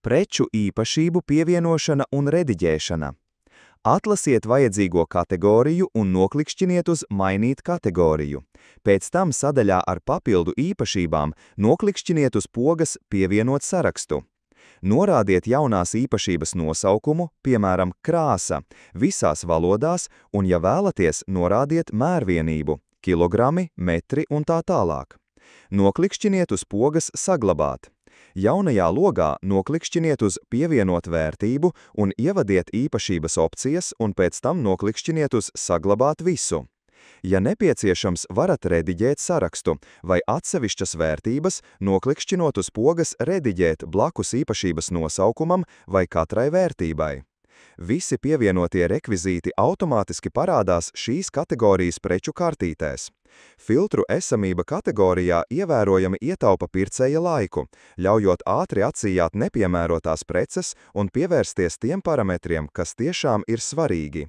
Preču īpašību pievienošana un rediģēšana. Atlasiet vajadzīgo kategoriju un noklikšķiniet uz Mainīt kategoriju. Pēc tam sadaļā ar papildu īpašībām noklikšķiniet uz pogas Pievienot sarakstu. Norādiet jaunās īpašības nosaukumu, piemēram, krāsa, visās valodās, un, ja vēlaties, norādiet mērvienību, kilogrami, metri un tā tālāk. Noklikšķiniet uz pogas Saglabāt. Jaunajā logā noklikšķiniet uz Pievienot vērtību un ievadiet īpašības opcijas un pēc tam noklikšķiniet uz Saglabāt visu. Ja nepieciešams, varat rediģēt sarakstu vai atsevišķas vērtības, noklikšķinot uz pogas Rediģēt blakus īpašības nosaukumam vai katrai vērtībai. Visi pievienotie rekvizīti automātiski parādās šīs kategorijas preču kartītēs. Filtru esamība kategorijā ievērojami ietaupa pircēja laiku, ļaujot ātri atsījāt nepiemērotās preces un pievērsties tiem parametriem, kas tiešām ir svarīgi.